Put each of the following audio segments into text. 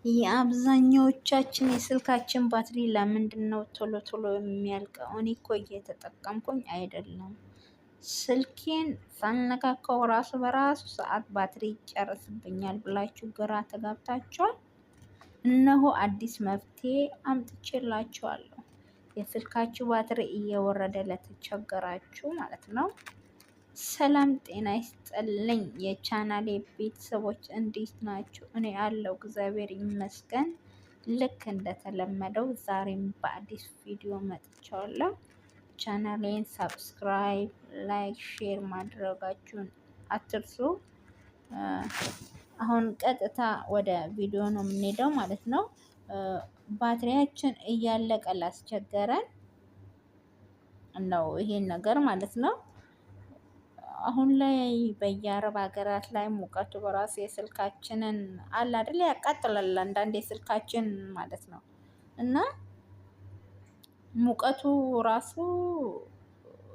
የአብዛኛዎቻችን የስልካችን ባትሪ ለምንድን ነው ቶሎ ቶሎ የሚያልቀው? እኔ እኮ እየተጠቀምኩኝ አይደለም። ስልኬን ሳልነካካው ራሱ በራሱ ሰዓት ባትሪ ይጨርስብኛል ብላችሁ ግራ ተጋብታችኋል? እነሆ አዲስ መፍትሄ አምጥቼላችኋለሁ። የስልካችሁ ባትሪ እየወረደ ለተቸገራችሁ ማለት ነው። ሰላም ጤና ይስጥልኝ የቻናሌ ቤተሰቦች እንዴት ናችሁ? እኔ አለው እግዚአብሔር ይመስገን። ልክ እንደተለመደው ዛሬም በአዲስ ቪዲዮ መጥቻለሁ። ቻናሌን ሰብስክራይብ፣ ላይክ፣ ሼር ማድረጋችሁን አትርሱ። አሁን ቀጥታ ወደ ቪዲዮ ነው የምንሄደው ማለት ነው። ባትሪያችን እያለቀ ላስቸገረን ነው ይሄን ነገር ማለት ነው። አሁን ላይ በየአረብ ሀገራት ላይ ሙቀቱ በራሱ የስልካችንን አለ አይደል ያቃጥላል አንዳንዴ ስልካችን ማለት ነው። እና ሙቀቱ ራሱ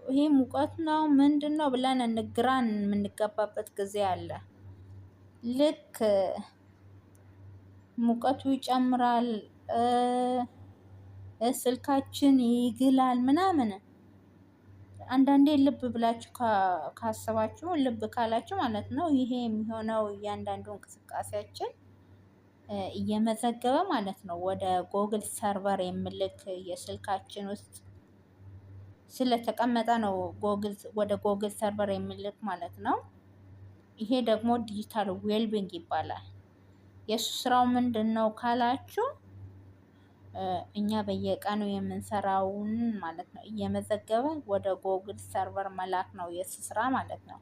ይሄ ሙቀት ነው ምንድነው ብለን እንግራን የምንገባበት ጊዜ አለ። ልክ ሙቀቱ ይጨምራል፣ ስልካችን ይግላል ምናምን። አንዳንዴ ልብ ብላችሁ ካሰባችሁ ልብ ካላችሁ ማለት ነው ይሄ የሚሆነው እያንዳንዱ እንቅስቃሴያችን እየመዘገበ ማለት ነው ወደ ጎግል ሰርቨር የምልክ የስልካችን ውስጥ ስለተቀመጠ ነው ወደ ጎግል ሰርቨር የምልክ ማለት ነው። ይሄ ደግሞ ዲጂታል ዌልቢንግ ይባላል። የሱ ስራው ምንድነው ካላችሁ እኛ በየቀኑ የምንሰራውን ማለት ነው እየመዘገበ ወደ ጎግል ሰርቨር መላክ ነው የሱ ስራ ማለት ነው።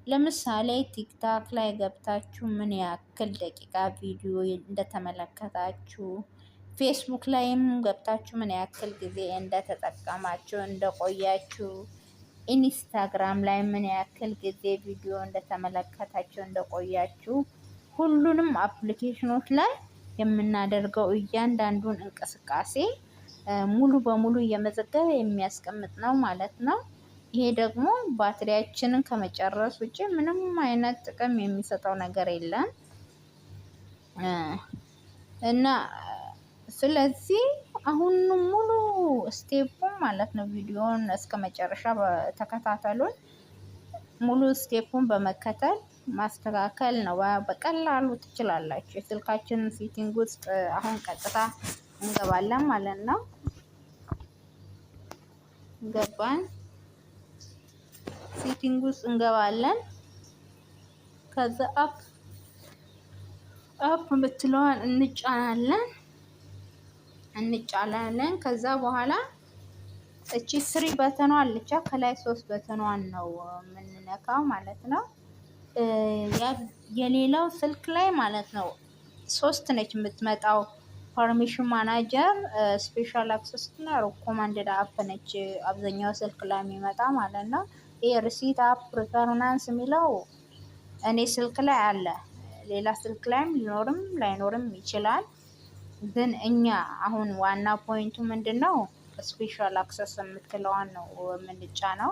ለምሳሌ ቲክታክ ላይ ገብታችሁ ምን ያክል ደቂቃ ቪዲዮ እንደተመለከታችሁ፣ ፌስቡክ ላይም ገብታችሁ ምን ያክል ጊዜ እንደተጠቀማችሁ እንደቆያችሁ፣ ኢንስታግራም ላይ ምን ያክል ጊዜ ቪዲዮ እንደተመለከታችሁ እንደቆያችሁ፣ ሁሉንም አፕሊኬሽኖች ላይ የምናደርገው እያንዳንዱን እንቅስቃሴ ሙሉ በሙሉ እየመዘገበ የሚያስቀምጥ ነው ማለት ነው። ይሄ ደግሞ ባትሪያችንን ከመጨረስ ውጪ ምንም አይነት ጥቅም የሚሰጠው ነገር የለም። እና ስለዚህ አሁን ሙሉ ስቴፑን ማለት ነው ቪዲዮውን እስከመጨረሻ ተከታተሉን። ሙሉ ስቴፑን በመከተል ማስተካከል ነው። በቀላሉ ትችላላችሁ። የስልካችንን ሴቲንግ ውስጥ አሁን ቀጥታ እንገባለን ማለት ነው። ገባን። ሴቲንግ ውስጥ እንገባለን። ከዛ አፕ የምትለዋን እንጫናለን። ከዛ በኋላ እቺ ስሪ በተኗ አለቻ ከላይ 3 በተኗን ነው የምንነካው ማለት ነው። የሌላው ስልክ ላይ ማለት ነው 3 ነች የምትመጣው። ፐርሚሽን ማናጀር፣ ስፔሻል አክሰስ እና ሪኮማንድድ አፕ ነች አብዛኛው ስልክ ላይ የሚመጣ ማለት ነው። ይሄ ሪሲት አፕ ሪፈረንስ የሚለው እኔ ስልክ ላይ አለ። ሌላ ስልክ ላይም ሊኖርም ላይኖርም ይችላል። ግን እኛ አሁን ዋና ፖይንቱ ምንድነው? ስፔሻል አክሰስ የምትለዋን ነው የምንጫነው።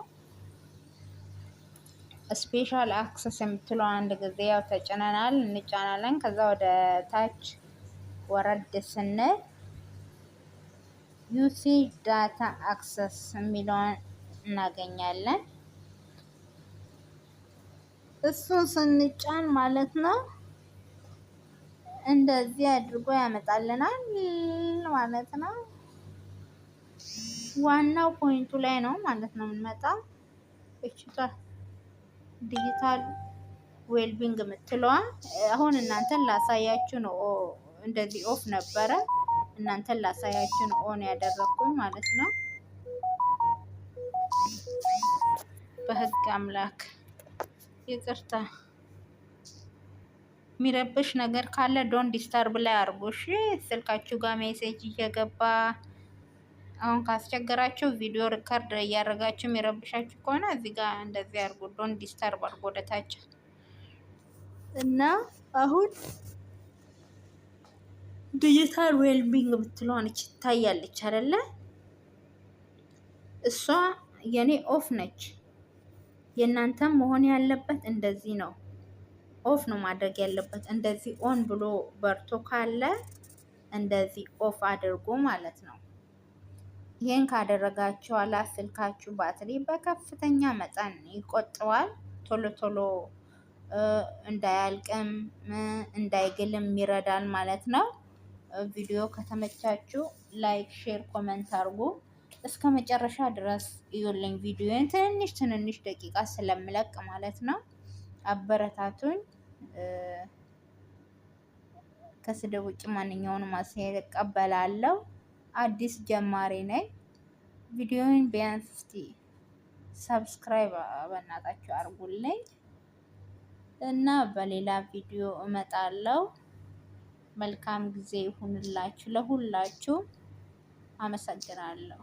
ስፔሻል አክሰስ የምትለው አንድ ጊዜ ያው ተጭነናል እንጫናለን። ከዛ ወደ ታች ወረድ ስንል ዩሴጅ ዳታ አክሰስ የሚለውን እናገኛለን። እሱን ስንጫን ማለት ነው እንደዚህ አድርጎ ያመጣልናል ማለት ነው። ዋናው ፖይንቱ ላይ ነው ማለት ነው የምንመጣው። እቺታ ዲጂታል ዌልቢንግ የምትለዋ አሁን እናንተን ላሳያችሁ ነው። እንደዚህ ኦፍ ነበረ፣ እናንተን ላሳያችሁ ነው ኦን ያደረኩኝ ማለት ነው። በህግ አምላክ ይቅርታ። የሚረብሽ ነገር ካለ ዶንት ዲስተርብ ላይ አርጉ እሺ። ስልካችሁ ጋር ሜሴጅ እየገባ አሁን ካስቸገራችሁ ቪዲዮ ሪከርድ እያደረጋችሁ የሚረብሻችሁ ከሆነ እዚህ ጋር እንደዚህ አርጉ፣ ዶንት ዲስተርብ አርጉ ወደታች። እና አሁን ዲጂታል ዌልቢንግ ብትለዋን ይታያለች አይደለ? እሷ የኔ ኦፍ ነች። የእናንተም መሆን ያለበት እንደዚህ ነው። ኦፍ ነው ማድረግ ያለበት። እንደዚህ ኦን ብሎ በርቶ ካለ እንደዚህ ኦፍ አድርጎ ማለት ነው። ይህን ካደረጋችሁ ኋላ ስልካችሁ ባትሪ በከፍተኛ መጠን ይቆጥባል። ቶሎ ቶሎ እንዳያልቅም እንዳይግልም ይረዳል ማለት ነው። ቪዲዮ ከተመቻችሁ ላይክ፣ ሼር፣ ኮመንት አድርጉ። እስከ መጨረሻ ድረስ እዩልኝ። ቪዲዮን ትንንሽ ደቂቃ ስለምለቅ ማለት ነው። አበረታቱኝ። ከስድብ ውጭ ማንኛውንም አስተያየት እቀበላለሁ። አዲስ ጀማሪ ነኝ። ቪዲዮውን ቢያንስ እስቲ ሰብስክራይብ በእናታችሁ አድርጉልኝ እና በሌላ ቪዲዮ እመጣለሁ። መልካም ጊዜ ይሁንላችሁ ለሁላችሁ። አመሰግናለሁ።